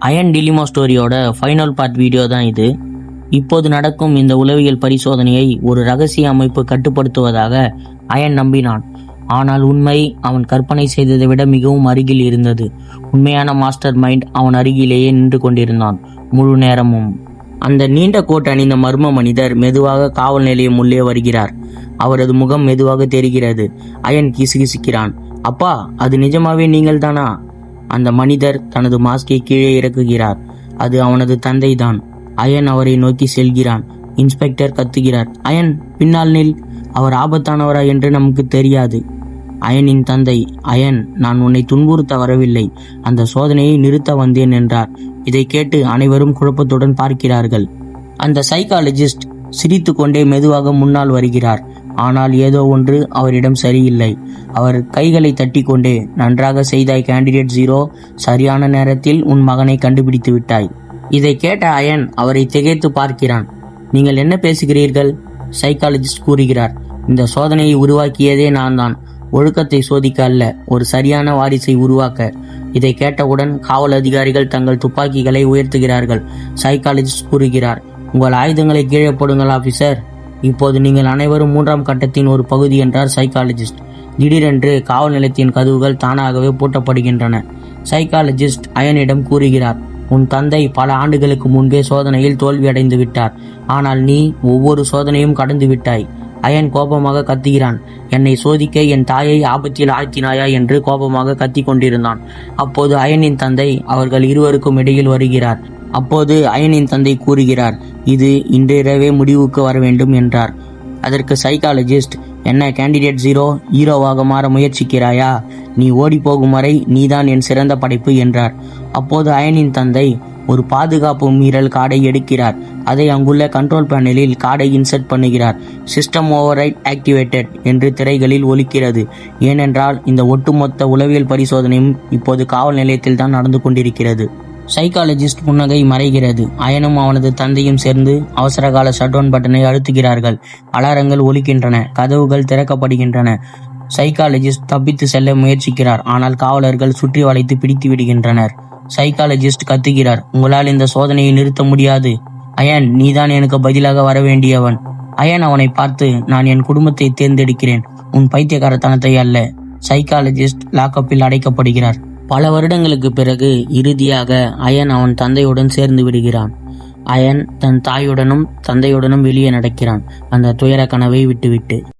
Iron டிலிமோ ஸ்டோரியோட final part video தான் இது. இப்போது நடக்கும் இந்த உளவியல் பரிசோதனையை ஒரு ரகசிய அமைப்பு கட்டுப்படுத்துவதாக அயன் நம்பினான். ஆனால் உண்மை அவன் கற்பனை செய்ததை விட மிகவும் அருகில் இருந்தது. உண்மையான மாஸ்டர் மைண்ட் அவன் அருகிலேயே நின்று கொண்டிருந்தான் முழு நேரமும். அந்த நீண்ட கோட் அணிந்த மர்ம மனிதர் மெதுவாக காவல் நிலையம் உள்ளே வருகிறார். அவரது முகம் மெதுவாக தெரிகிறது. அயன் கிசுகிசுக்கிறான். அப்பா, அது நிஜமாவே நீங்கள் தானா? அந்த மனிதர் தனது மாஸ்கை கீழே இறக்குகிறார். அது அவனது தந்தை தான். அயன் அவரை நோக்கி செல்கிறான். இன்ஸ்பெக்டர் கத்துகிறார், அயன் பின்னால் நில், அவர் ஆபத்தானவரா என்று நமக்கு தெரியாது. அயனின் தந்தை, அயன், நான் உன்னை துன்புறுத்த வரவில்லை, அந்த சோதனையை நிறுத்த வந்தேன் என்றார். இதை கேட்டு அனைவரும் குழப்பத்துடன் பார்க்கிறார்கள். அந்த சைக்காலஜிஸ்ட் சிரித்து கொண்டே மெதுவாக முன்னால் வருகிறார். ஆனால் ஏதோ ஒன்று அவரிடம் சரியில்லை. அவர் கைகளை தட்டி கொண்டே, நன்றாக செய்தாய் கேண்டிடேட் 0, சரியான நேரத்தில் உன் மகனை கண்டுபிடித்து விட்டாய். இதை கேட்ட அயன் அவரை திகைத்து பார்க்கிறான். நீங்கள் என்ன பேசுகிறீர்கள்? சைக்காலஜிஸ்ட் கூறுகிறார், இந்த சோதனையை உருவாக்கியதே நான் தான். ஒழுக்கத்தை சோதிக்க அல்ல, ஒரு சரியான வாரிசை உருவாக்க. இதை கேட்டவுடன் காவல் அதிகாரிகள் தங்கள் துப்பாக்கிகளை உயர்த்துகிறார்கள். சைக்காலஜிஸ்ட் கூறுகிறார், உங்கள் ஆயுதங்களை கீழே போடுங்கள் ஆபீசர். இப்போது நீங்கள் அனைவரும் 3ஆம் கட்டத்தின் ஒரு பகுதி என்றார் சைக்காலஜிஸ்ட். திடீரென்று காவல் நிலையத்தின் கதவுகள் தானாகவே பூட்டப்படுகின்றன. சைக்காலஜிஸ்ட் அயனிடம் கூறுகிறார், உன் தந்தை பல ஆண்டுகளுக்கு முன்பே சோதனையில் தோல்வியடைந்து விட்டார். ஆனால் நீ ஒவ்வொரு சோதனையும் கடந்து விட்டாய். அயன் கோபமாக கத்துகிறான். என்னை சோதிக்க என் தாயை ஆபத்தில் ஆழ்த்தினாயா என்று கோபமாக கத்திக் கொண்டிருந்தான். அப்போது அயனின் தந்தை அவர்கள் இருவருக்கும் இடையில் வருகிறார். அப்போது அயனின் தந்தை கூறுகிறார், இது இன்றிரவே முடிவுக்கு வர வேண்டும் என்றார். அதற்கு சைக்காலஜிஸ்ட், என்ன கேண்டிடேட் 0, ஹீரோவாக மாற முயற்சிக்கிறாயா? நீ ஓடி போகும் வரை நீதான் என் சிறந்த படைப்பு என்றார். அப்போது அயனின் தந்தை ஒரு பாதுகாப்பு மீறல் கார்டை எடுக்கிறார். அதை அங்குள்ள கண்ட்ரோல் பேனலில் கார்டை இன்சர்ட் பண்ணுகிறார். சிஸ்டம் ஓவர்ரைட் ஆக்டிவேட்டட் என்று திரைகளில் ஒலிக்கிறது. ஏனென்றால் இந்த ஒட்டுமொத்த உளவியல் பரிசோதனையும் இப்போது காவல் நிலையத்தில் தான் நடந்து கொண்டிருக்கிறது. சைக்காலஜிஸ்ட் புன்னகை மறைகிறது. அயனும் அவனது தந்தையும் சேர்ந்து அவசரகால ஷட்டவுன் பட்டனை அழுத்துகிறார்கள். அலாரங்கள் ஒலிக்கின்றன. கதவுகள் திறக்கப்படுகின்றன. சைக்காலஜிஸ்ட் தப்பித்து செல்ல முயற்சிக்கிறார். ஆனால் காவலர்கள் சுற்றி வளைத்து பிடித்து விடுகின்றனர். சைக்காலஜிஸ்ட் கத்துகிறார், உங்களால் இந்த சோதனையை நிறுத்த முடியாது. அயன், நீதான் எனக்கு பதிலாக வர வேண்டியவன். அயன் அவனை பார்த்து, நான் என் குடும்பத்தை தேர்ந்தெடுக்கிறேன், உன் பைத்தியக்காரத்தனத்தை அல்ல. சைக்காலஜிஸ்ட் லாக்கப்பில் அடைக்கப்படுகிறார். பல வருடங்களுக்கு பிறகு இறுதியாக அயன் அவன் தந்தையுடன் சேர்ந்து விடுகிறான். அயன் தன் தாயுடனும் தந்தையுடனும் வெளியே நடக்கிறான், அந்த துயர கனவை விட்டுவிட்டு.